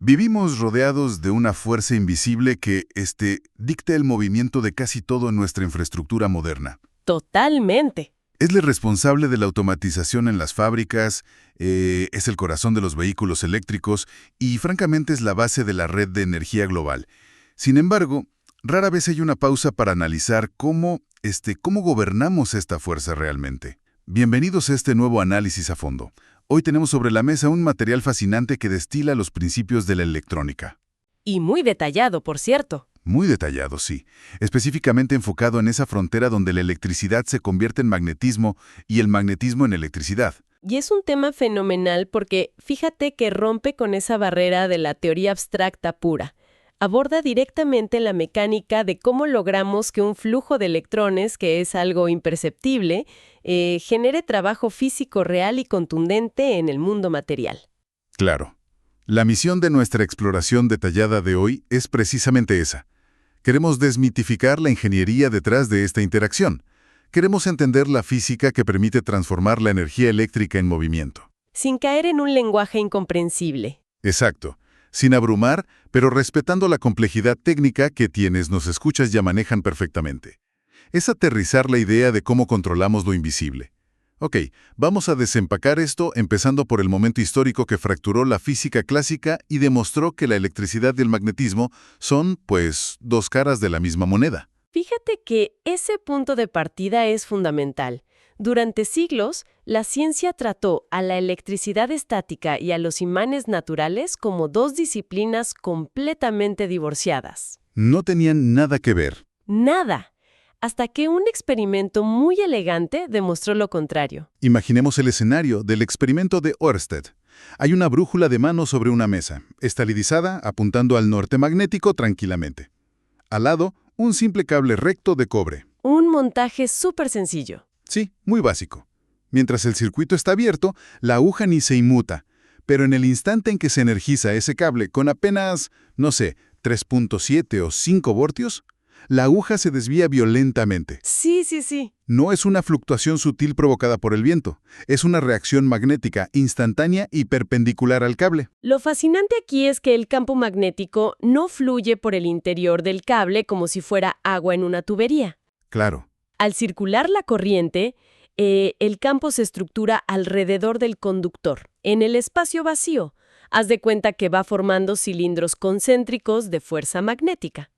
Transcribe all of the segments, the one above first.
Vivimos rodeados de una fuerza invisible que, dicta el movimiento de casi todo en nuestra infraestructura moderna. Totalmente. Es el responsable de la automatización en las fábricas, es el corazón de los vehículos eléctricos y, francamente, es la base de la red de energía global. Sin embargo, rara vez hay una pausa para analizar cómo gobernamos esta fuerza realmente. Bienvenidos a este nuevo análisis a fondo. Hoy tenemos sobre la mesa un material fascinante que destila los principios de la electrónica. Y muy detallado, por cierto. Muy detallado, sí. Específicamente enfocado en esa frontera donde la electricidad se convierte en magnetismo y el magnetismo en electricidad. Y es un tema fenomenal porque fíjate que rompe con esa barrera de la teoría abstracta pura. Aborda directamente la mecánica de cómo logramos que un flujo de electrones, que es algo imperceptible, genere trabajo físico real y contundente en el mundo material. Claro. La misión de nuestra exploración detallada de hoy es precisamente esa. Queremos desmitificar la ingeniería detrás de esta interacción. Queremos entender la física que permite transformar la energía eléctrica en movimiento. Sin caer en un lenguaje incomprensible. Exacto. Sin abrumar, pero respetando la complejidad técnica que quienes nos escuchas ya manejan perfectamente. Es aterrizar la idea de cómo controlamos lo invisible. Ok, vamos a desempacar esto empezando por el momento histórico que fracturó la física clásica y demostró que la electricidad y el magnetismo son, dos caras de la misma moneda. Fíjate que ese punto de partida es fundamental. Durante siglos, la ciencia trató a la electricidad estática y a los imanes naturales como dos disciplinas completamente divorciadas. No tenían nada que ver. Nada. Hasta que un experimento muy elegante demostró lo contrario. Imaginemos el escenario del experimento de Ørsted. Hay una brújula de mano sobre una mesa, estabilizada, apuntando al norte magnético tranquilamente. Al lado, un simple cable recto de cobre. Un montaje súper sencillo. Sí, muy básico. Mientras el circuito está abierto, la aguja ni se inmuta. Pero en el instante en que se energiza ese cable con apenas, 3.7 o 5 voltios, la aguja se desvía violentamente. Sí. No es una fluctuación sutil provocada por el viento. Es una reacción magnética instantánea y perpendicular al cable. Lo fascinante aquí es que el campo magnético no fluye por el interior del cable como si fuera agua en una tubería. Claro. Al circular la corriente, el campo se estructura alrededor del conductor, en el espacio vacío. Haz de cuenta que va formando cilindros concéntricos de fuerza magnética.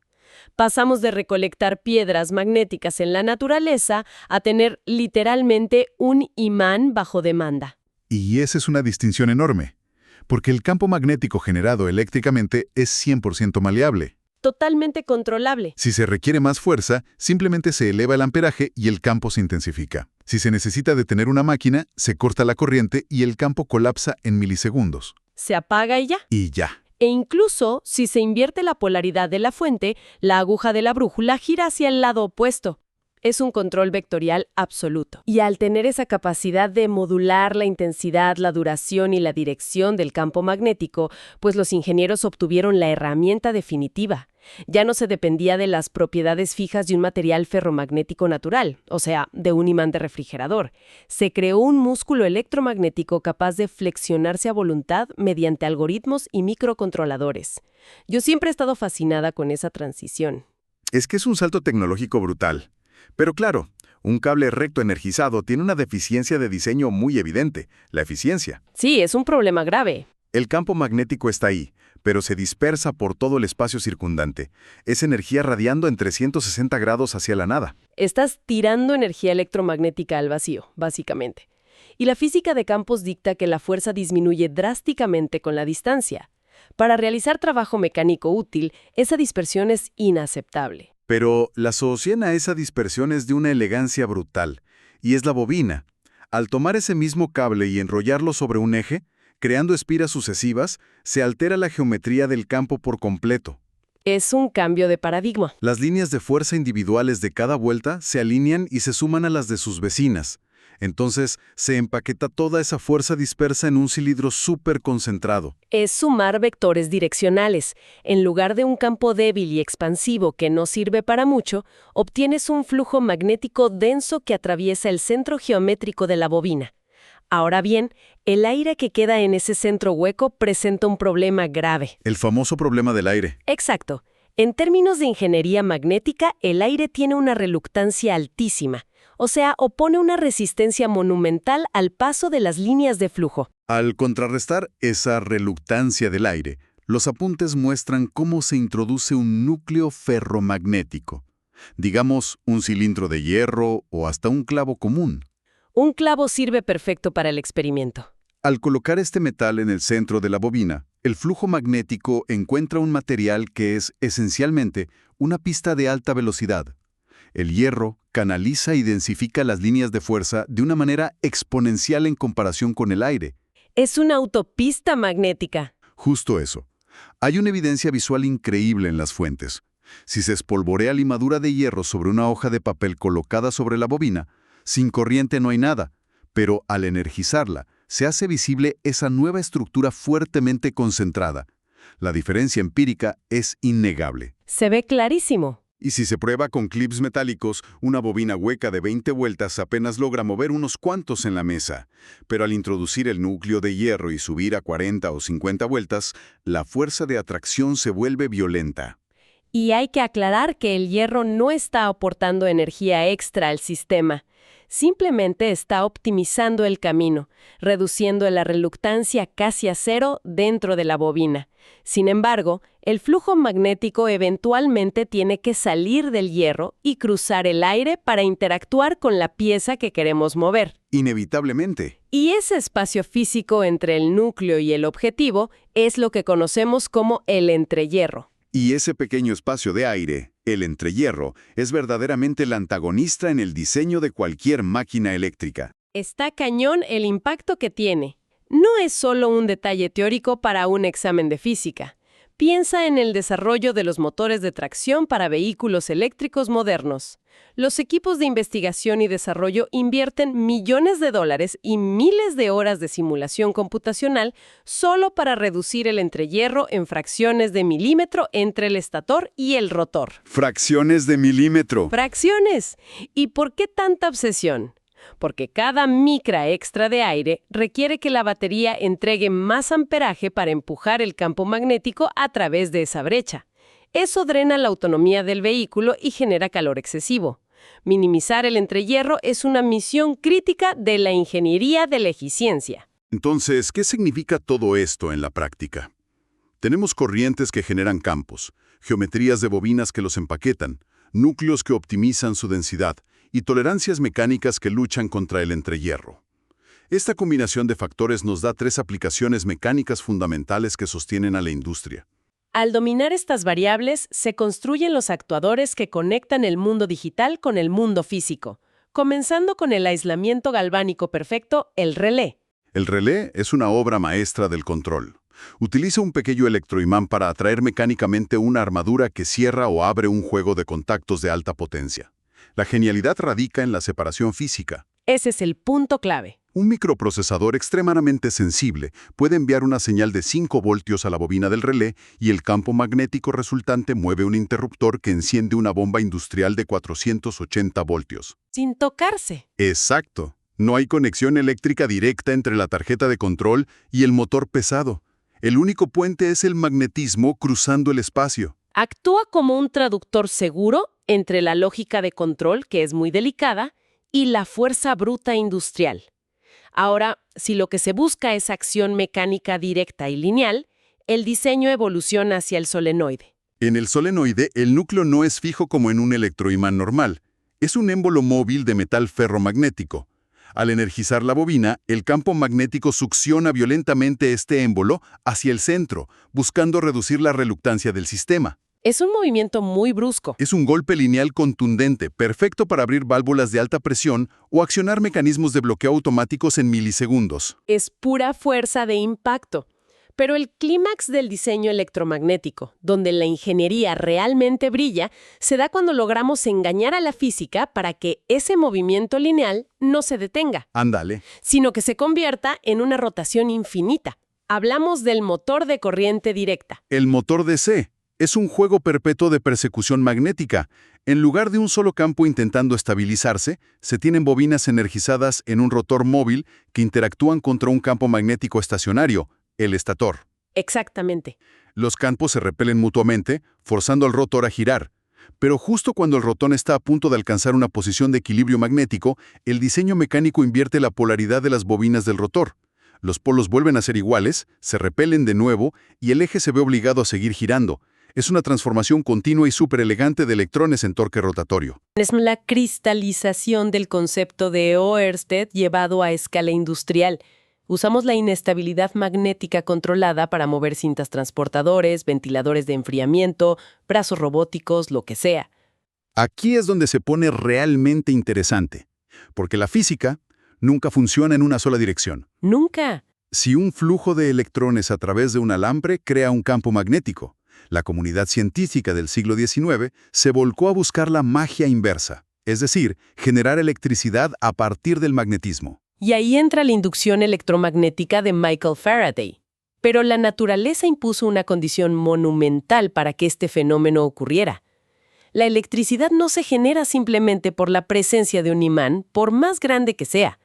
Pasamos de recolectar piedras magnéticas en la naturaleza a tener literalmente un imán bajo demanda. Y esa es una distinción enorme, porque el campo magnético generado eléctricamente es 100% maleable. Totalmente controlable. Si se requiere más fuerza, simplemente se eleva el amperaje y el campo se intensifica. Si se necesita detener una máquina, se corta la corriente y el campo colapsa en milisegundos. Se apaga y ya. Y ya. E incluso, si se invierte la polaridad de la fuente, la aguja de la brújula gira hacia el lado opuesto. Es un control vectorial absoluto. Y al tener esa capacidad de modular la intensidad, la duración y la dirección del campo magnético, pues los ingenieros obtuvieron la herramienta definitiva. Ya no se dependía de las propiedades fijas de un material ferromagnético natural, o sea, de un imán de refrigerador. Se creó un músculo electromagnético capaz de flexionarse a voluntad mediante algoritmos y microcontroladores. Yo siempre he estado fascinada con esa transición. Es que es un salto tecnológico brutal. Pero claro, un cable recto energizado tiene una deficiencia de diseño muy evidente, la eficiencia. Sí, es un problema grave. El campo magnético está ahí, pero se dispersa por todo el espacio circundante. Es energía radiando en 360 grados hacia la nada. Estás tirando energía electromagnética al vacío, básicamente. Y la física de campos dicta que la fuerza disminuye drásticamente con la distancia. Para realizar trabajo mecánico útil, esa dispersión es inaceptable. Pero la solución a esa dispersión es de una elegancia brutal, y es la bobina. Al tomar ese mismo cable y enrollarlo sobre un eje, creando espiras sucesivas, se altera la geometría del campo por completo. Es un cambio de paradigma. Las líneas de fuerza individuales de cada vuelta se alinean y se suman a las de sus vecinas. Entonces, se empaqueta toda esa fuerza dispersa en un cilindro súper concentrado. Es sumar vectores direccionales. En lugar de un campo débil y expansivo que no sirve para mucho, obtienes un flujo magnético denso que atraviesa el centro geométrico de la bobina. Ahora bien, el aire que queda en ese centro hueco presenta un problema grave. El famoso problema del aire. Exacto. En términos de ingeniería magnética, el aire tiene una reluctancia altísima, o sea, opone una resistencia monumental al paso de las líneas de flujo. Al contrarrestar esa reluctancia del aire, los apuntes muestran cómo se introduce un núcleo ferromagnético. Digamos, un cilindro de hierro o hasta un clavo común. Un clavo sirve perfecto para el experimento. Al colocar este metal en el centro de la bobina, el flujo magnético encuentra un material que es, esencialmente, una pista de alta velocidad. El hierro canaliza y densifica las líneas de fuerza de una manera exponencial en comparación con el aire. Es una autopista magnética. Justo eso. Hay una evidencia visual increíble en las fuentes. Si se espolvorea limadura de hierro sobre una hoja de papel colocada sobre la bobina, sin corriente no hay nada, pero al energizarla, se hace visible esa nueva estructura fuertemente concentrada. La diferencia empírica es innegable. Se ve clarísimo. Y si se prueba con clips metálicos, una bobina hueca de 20 vueltas apenas logra mover unos cuantos en la mesa. Pero al introducir el núcleo de hierro y subir a 40 o 50 vueltas, la fuerza de atracción se vuelve violenta. Y hay que aclarar que el hierro no está aportando energía extra al sistema. Simplemente está optimizando el camino, reduciendo la reluctancia casi a cero dentro de la bobina. Sin embargo, el flujo magnético eventualmente tiene que salir del hierro y cruzar el aire para interactuar con la pieza que queremos mover. Inevitablemente. Y ese espacio físico entre el núcleo y el objetivo es lo que conocemos como el entrehierro. Y ese pequeño espacio de aire, el entrehierro, es verdaderamente el antagonista en el diseño de cualquier máquina eléctrica. Está cañón el impacto que tiene. No es solo un detalle teórico para un examen de física. Piensa en el desarrollo de los motores de tracción para vehículos eléctricos modernos. Los equipos de investigación y desarrollo invierten millones de dólares y miles de horas de simulación computacional solo para reducir el entrehierro en fracciones de milímetro entre el estator y el rotor. Fracciones de milímetro. ¡Fracciones! ¿Y por qué tanta obsesión? Porque cada micra extra de aire requiere que la batería entregue más amperaje para empujar el campo magnético a través de esa brecha. Eso drena la autonomía del vehículo y genera calor excesivo. Minimizar el entrehierro es una misión crítica de la ingeniería de la eficiencia. Entonces, ¿qué significa todo esto en la práctica? Tenemos corrientes que generan campos, geometrías de bobinas que los empaquetan, núcleos que optimizan su densidad y tolerancias mecánicas que luchan contra el entrehierro. Esta combinación de factores nos da tres aplicaciones mecánicas fundamentales que sostienen a la industria. Al dominar estas variables, se construyen los actuadores que conectan el mundo digital con el mundo físico, comenzando con el aislamiento galvánico perfecto, el relé. El relé es una obra maestra del control. Utiliza un pequeño electroimán para atraer mecánicamente una armadura que cierra o abre un juego de contactos de alta potencia. La genialidad radica en la separación física. Ese es el punto clave. Un microprocesador extremadamente sensible puede enviar una señal de 5 voltios a la bobina del relé y el campo magnético resultante mueve un interruptor que enciende una bomba industrial de 480 voltios. Sin tocarse. Exacto. No hay conexión eléctrica directa entre la tarjeta de control y el motor pesado. El único puente es el magnetismo cruzando el espacio. Actúa como un traductor seguro entre la lógica de control, que es muy delicada, y la fuerza bruta industrial. Ahora, si lo que se busca es acción mecánica directa y lineal, el diseño evoluciona hacia el solenoide. En el solenoide, el núcleo no es fijo como en un electroimán normal. Es un émbolo móvil de metal ferromagnético. Al energizar la bobina, el campo magnético succiona violentamente este émbolo hacia el centro, buscando reducir la reluctancia del sistema. Es un movimiento muy brusco. Es un golpe lineal contundente, perfecto para abrir válvulas de alta presión o accionar mecanismos de bloqueo automáticos en milisegundos. Es pura fuerza de impacto. Pero el clímax del diseño electromagnético, donde la ingeniería realmente brilla, se da cuando logramos engañar a la física para que ese movimiento lineal no se detenga, Ándale. sino que se convierta en una rotación infinita. Hablamos del motor de corriente directa. El motor DC es un juego perpetuo de persecución magnética. En lugar de un solo campo intentando estabilizarse, se tienen bobinas energizadas en un rotor móvil que interactúan contra un campo magnético estacionario, el estator. Exactamente. Los campos se repelen mutuamente, forzando al rotor a girar. Pero justo cuando el rotor está a punto de alcanzar una posición de equilibrio magnético, el diseño mecánico invierte la polaridad de las bobinas del rotor. Los polos vuelven a ser iguales, se repelen de nuevo y el eje se ve obligado a seguir girando. Es una transformación continua y súper elegante de electrones en torque rotatorio. Es la cristalización del concepto de Oersted llevado a escala industrial. Usamos la inestabilidad magnética controlada para mover cintas transportadores, ventiladores de enfriamiento, brazos robóticos, lo que sea. Aquí es donde se pone realmente interesante, porque la física nunca funciona en una sola dirección. Nunca. Si un flujo de electrones a través de un alambre crea un campo magnético, la comunidad científica del siglo XIX se volcó a buscar la magia inversa, es decir, generar electricidad a partir del magnetismo. Y ahí entra la inducción electromagnética de Michael Faraday. Pero la naturaleza impuso una condición monumental para que este fenómeno ocurriera. La electricidad no se genera simplemente por la presencia de un imán, por más grande que sea.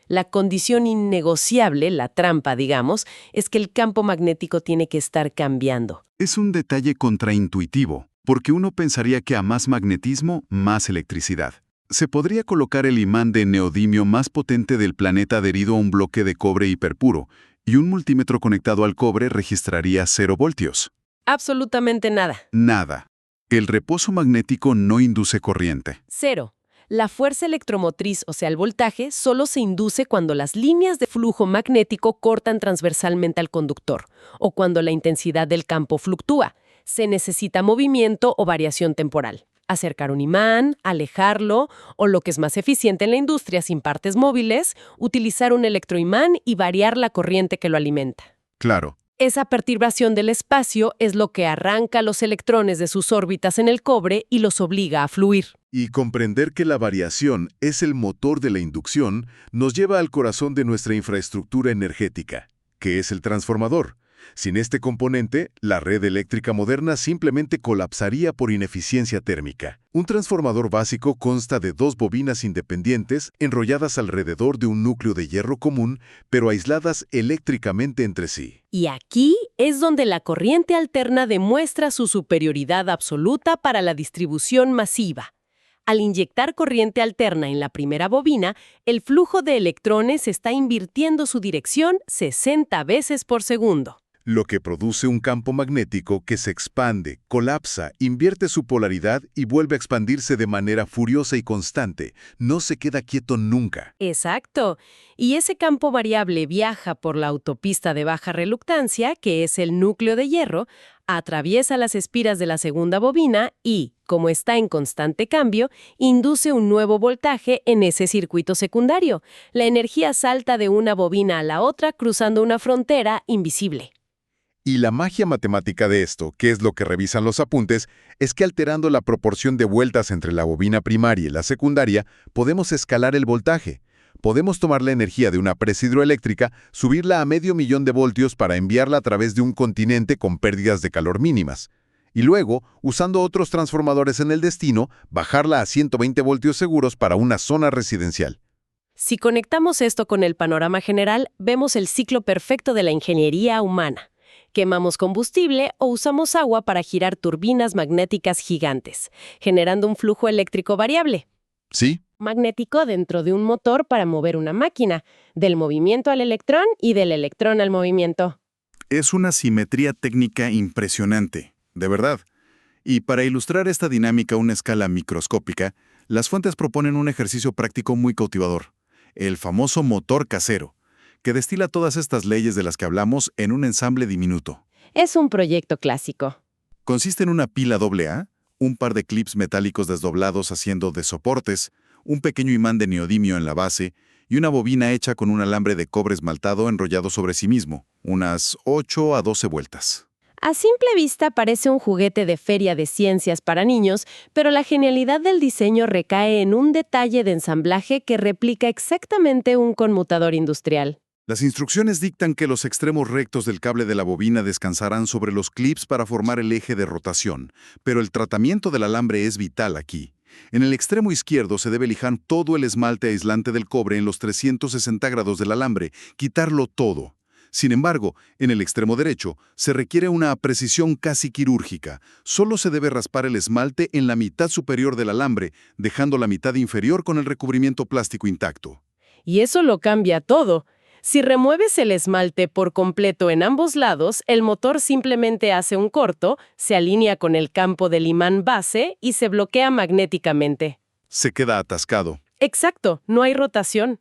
La condición innegociable, la trampa, digamos, es que el campo magnético tiene que estar cambiando. Es un detalle contraintuitivo, porque uno pensaría que a más magnetismo, más electricidad. Se podría colocar el imán de neodimio más potente del planeta adherido a un bloque de cobre hiperpuro, y un multímetro conectado al cobre registraría 0 voltios. Absolutamente nada. Nada. El reposo magnético no induce corriente. 0. La fuerza electromotriz, o sea, el voltaje, solo se induce cuando las líneas de flujo magnético cortan transversalmente al conductor, o cuando la intensidad del campo fluctúa. Se necesita movimiento o variación temporal. Acercar un imán, alejarlo, o lo que es más eficiente en la industria sin partes móviles, utilizar un electroimán y variar la corriente que lo alimenta. Claro. Esa perturbación del espacio es lo que arranca los electrones de sus órbitas en el cobre y los obliga a fluir. Y comprender que la variación es el motor de la inducción nos lleva al corazón de nuestra infraestructura energética, que es el transformador. Sin este componente, la red eléctrica moderna simplemente colapsaría por ineficiencia térmica. Un transformador básico consta de 2 bobinas independientes enrolladas alrededor de un núcleo de hierro común, pero aisladas eléctricamente entre sí. Y aquí es donde la corriente alterna demuestra su superioridad absoluta para la distribución masiva. Al inyectar corriente alterna en la primera bobina, el flujo de electrones está invirtiendo su dirección 60 veces por segundo. Lo que produce un campo magnético que se expande, colapsa, invierte su polaridad y vuelve a expandirse de manera furiosa y constante. No se queda quieto nunca. Exacto. Y ese campo variable viaja por la autopista de baja reluctancia, que es el núcleo de hierro, atraviesa las espiras de la segunda bobina y, como está en constante cambio, induce un nuevo voltaje en ese circuito secundario. La energía salta de una bobina a la otra cruzando una frontera invisible. Y la magia matemática de esto, que es lo que revisan los apuntes, es que alterando la proporción de vueltas entre la bobina primaria y la secundaria, podemos escalar el voltaje. Podemos tomar la energía de una presa hidroeléctrica, subirla a 500.000 de voltios para enviarla a través de un continente con pérdidas de calor mínimas. Y luego, usando otros transformadores en el destino, bajarla a 120 voltios seguros para una zona residencial. Si conectamos esto con el panorama general, vemos el ciclo perfecto de la ingeniería humana. Quemamos combustible o usamos agua para girar turbinas magnéticas gigantes, generando un flujo eléctrico variable. ¿Sí? Magnético dentro de un motor para mover una máquina, del movimiento al electrón y del electrón al movimiento. Es una simetría técnica impresionante, de verdad. Y para ilustrar esta dinámica a una escala microscópica, las fuentes proponen un ejercicio práctico muy cautivador, el famoso motor casero, que destila todas estas leyes de las que hablamos en un ensamble diminuto. Es un proyecto clásico. Consiste en una pila AA, un par de clips metálicos desdoblados haciendo de soportes, un pequeño imán de neodimio en la base y una bobina hecha con un alambre de cobre esmaltado enrollado sobre sí mismo, unas 8 a 12 vueltas. A simple vista parece un juguete de feria de ciencias para niños, pero la genialidad del diseño recae en un detalle de ensamblaje que replica exactamente un conmutador industrial. Las instrucciones dictan que los extremos rectos del cable de la bobina descansarán sobre los clips para formar el eje de rotación, pero el tratamiento del alambre es vital aquí. En el extremo izquierdo se debe lijar todo el esmalte aislante del cobre en los 360 grados del alambre, quitarlo todo. Sin embargo, en el extremo derecho se requiere una precisión casi quirúrgica. Solo se debe raspar el esmalte en la mitad superior del alambre, dejando la mitad inferior con el recubrimiento plástico intacto. Y eso lo cambia todo. Si remueves el esmalte por completo en ambos lados, el motor simplemente hace un corto, se alinea con el campo del imán base y se bloquea magnéticamente. Se queda atascado. Exacto, no hay rotación.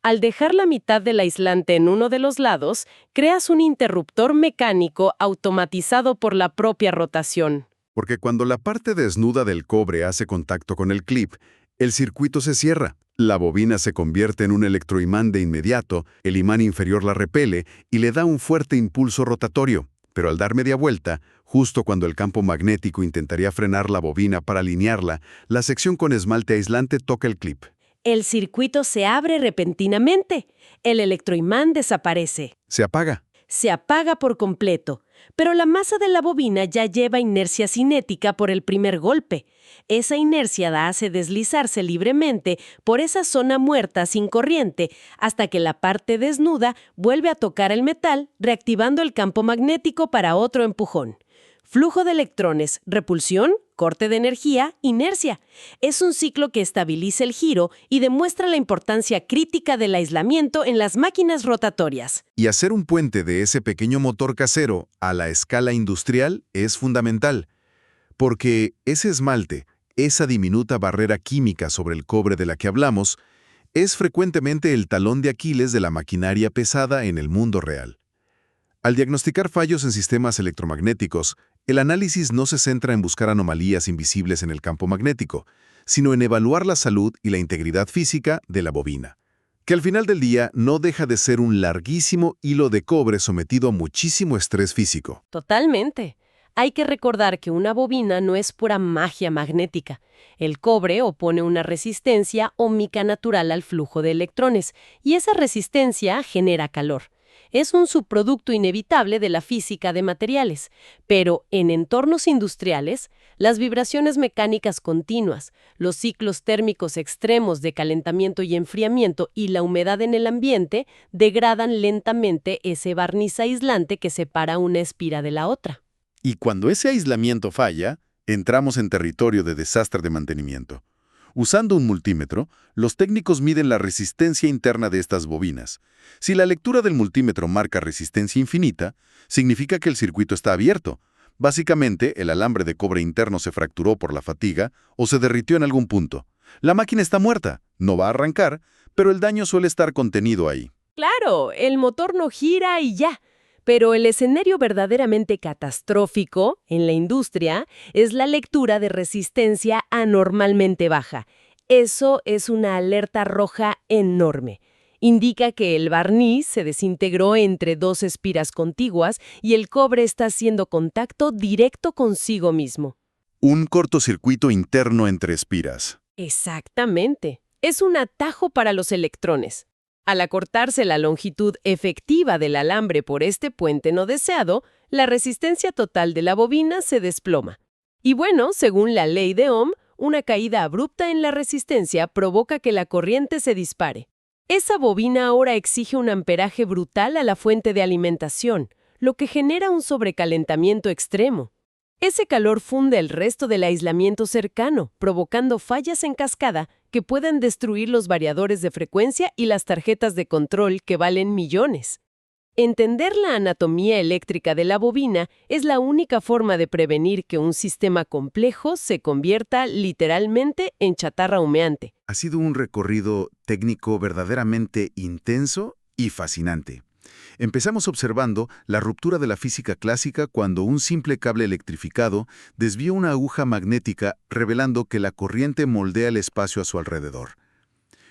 Al dejar la mitad del aislante en uno de los lados, creas un interruptor mecánico automatizado por la propia rotación. Porque cuando la parte desnuda del cobre hace contacto con el clip, el circuito se cierra. La bobina se convierte en un electroimán de inmediato, el imán inferior la repele y le da un fuerte impulso rotatorio. Pero al dar media vuelta, justo cuando el campo magnético intentaría frenar la bobina para alinearla, la sección con esmalte aislante toca el clip. El circuito se abre repentinamente. El electroimán desaparece. Se apaga. Se apaga por completo, pero la masa de la bobina ya lleva inercia cinética por el primer golpe. Esa inercia la hace deslizarse libremente por esa zona muerta sin corriente hasta que la parte desnuda vuelve a tocar el metal, reactivando el campo magnético para otro empujón. Flujo de electrones, repulsión, corte de energía, inercia. Es un ciclo que estabiliza el giro y demuestra la importancia crítica del aislamiento en las máquinas rotatorias. Y hacer un puente de ese pequeño motor casero a la escala industrial es fundamental, porque ese esmalte, esa diminuta barrera química sobre el cobre de la que hablamos, es frecuentemente el talón de Aquiles de la maquinaria pesada en el mundo real. Al diagnosticar fallos en sistemas electromagnéticos, el análisis no se centra en buscar anomalías invisibles en el campo magnético, sino en evaluar la salud y la integridad física de la bobina, que al final del día no deja de ser un larguísimo hilo de cobre sometido a muchísimo estrés físico. Totalmente. Hay que recordar que una bobina no es pura magia magnética. El cobre opone una resistencia óhmica natural al flujo de electrones, y esa resistencia genera calor. Es un subproducto inevitable de la física de materiales, pero en entornos industriales, las vibraciones mecánicas continuas, los ciclos térmicos extremos de calentamiento y enfriamiento y la humedad en el ambiente degradan lentamente ese barniz aislante que separa una espira de la otra. Y cuando ese aislamiento falla, entramos en territorio de desastre de mantenimiento. Usando un multímetro, los técnicos miden la resistencia interna de estas bobinas. Si la lectura del multímetro marca resistencia infinita, significa que el circuito está abierto. Básicamente, el alambre de cobre interno se fracturó por la fatiga o se derritió en algún punto. La máquina está muerta, no va a arrancar, pero el daño suele estar contenido ahí. Claro, el motor no gira y ya. Pero el escenario verdaderamente catastrófico en la industria es la lectura de resistencia anormalmente baja. Eso es una alerta roja enorme. Indica que el barniz se desintegró entre dos espiras contiguas y el cobre está haciendo contacto directo consigo mismo. Un cortocircuito interno entre espiras. Exactamente. Es un atajo para los electrones. Al acortarse la longitud efectiva del alambre por este puente no deseado, la resistencia total de la bobina se desploma. Y bueno, según la ley de Ohm, una caída abrupta en la resistencia provoca que la corriente se dispare. Esa bobina ahora exige un amperaje brutal a la fuente de alimentación, lo que genera un sobrecalentamiento extremo. Ese calor funde el resto del aislamiento cercano, provocando fallas en cascada que pueden destruir los variadores de frecuencia y las tarjetas de control que valen millones. Entender la anatomía eléctrica de la bobina es la única forma de prevenir que un sistema complejo se convierta literalmente en chatarra humeante. Ha sido un recorrido técnico verdaderamente intenso y fascinante. Empezamos observando la ruptura de la física clásica cuando un simple cable electrificado desvió una aguja magnética revelando que la corriente moldea el espacio a su alrededor.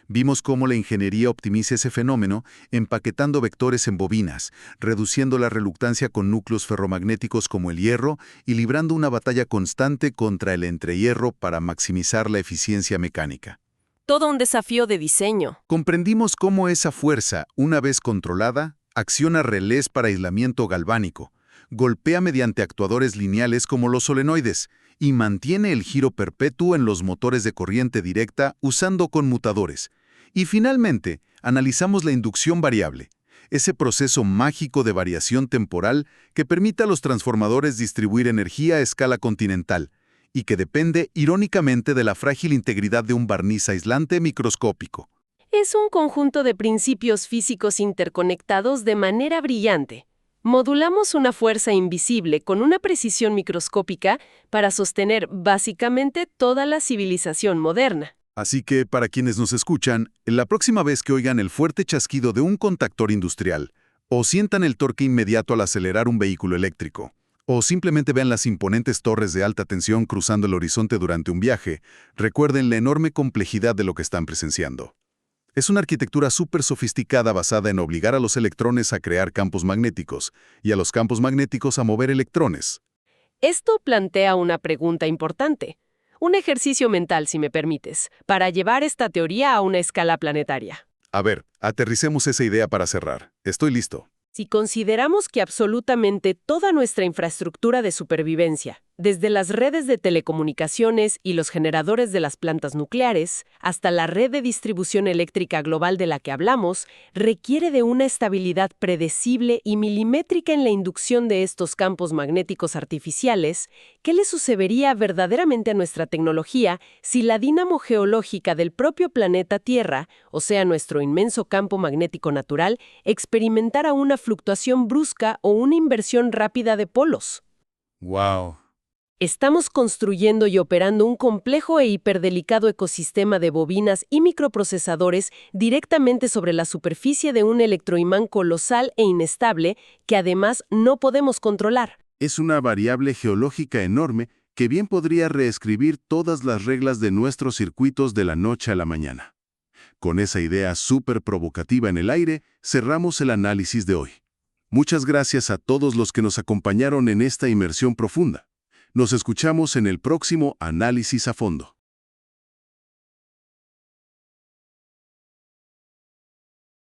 Vimos cómo la ingeniería optimiza ese fenómeno empaquetando vectores en bobinas, reduciendo la reluctancia con núcleos ferromagnéticos como el hierro y librando una batalla constante contra el entrehierro para maximizar la eficiencia mecánica. Todo un desafío de diseño. Comprendimos cómo esa fuerza, una vez controlada, acciona relés para aislamiento galvánico, golpea mediante actuadores lineales como los solenoides y mantiene el giro perpetuo en los motores de corriente directa usando conmutadores. Y finalmente, analizamos la inducción variable, ese proceso mágico de variación temporal que permite a los transformadores distribuir energía a escala continental y que depende, irónicamente, de la frágil integridad de un barniz aislante microscópico. Es un conjunto de principios físicos interconectados de manera brillante. Modulamos una fuerza invisible con una precisión microscópica para sostener básicamente toda la civilización moderna. Así que, para quienes nos escuchan, la próxima vez que oigan el fuerte chasquido de un contactor industrial, o sientan el torque inmediato al acelerar un vehículo eléctrico, o simplemente vean las imponentes torres de alta tensión cruzando el horizonte durante un viaje, recuerden la enorme complejidad de lo que están presenciando. Es una arquitectura súper sofisticada basada en obligar a los electrones a crear campos magnéticos y a los campos magnéticos a mover electrones. Esto plantea una pregunta importante. Un ejercicio mental, si me permites, para llevar esta teoría a una escala planetaria. A ver, aterricemos esa idea para cerrar. Estoy listo. Si consideramos que absolutamente toda nuestra infraestructura de supervivencia, desde las redes de telecomunicaciones y los generadores de las plantas nucleares, hasta la red de distribución eléctrica global de la que hablamos, requiere de una estabilidad predecible y milimétrica en la inducción de estos campos magnéticos artificiales, ¿qué le sucedería verdaderamente a nuestra tecnología si la dínamo geológica del propio planeta Tierra, o sea, nuestro inmenso campo magnético natural, experimentara una fluctuación brusca o una inversión rápida de polos? ¡Wow! Estamos construyendo y operando un complejo e hiperdelicado ecosistema de bobinas y microprocesadores directamente sobre la superficie de un electroimán colosal e inestable que además no podemos controlar. Es una variable geológica enorme que bien podría reescribir todas las reglas de nuestros circuitos de la noche a la mañana. Con esa idea súper provocativa en el aire, cerramos el análisis de hoy. Muchas gracias a todos los que nos acompañaron en esta inmersión profunda. Nos escuchamos en el próximo Análisis a Fondo.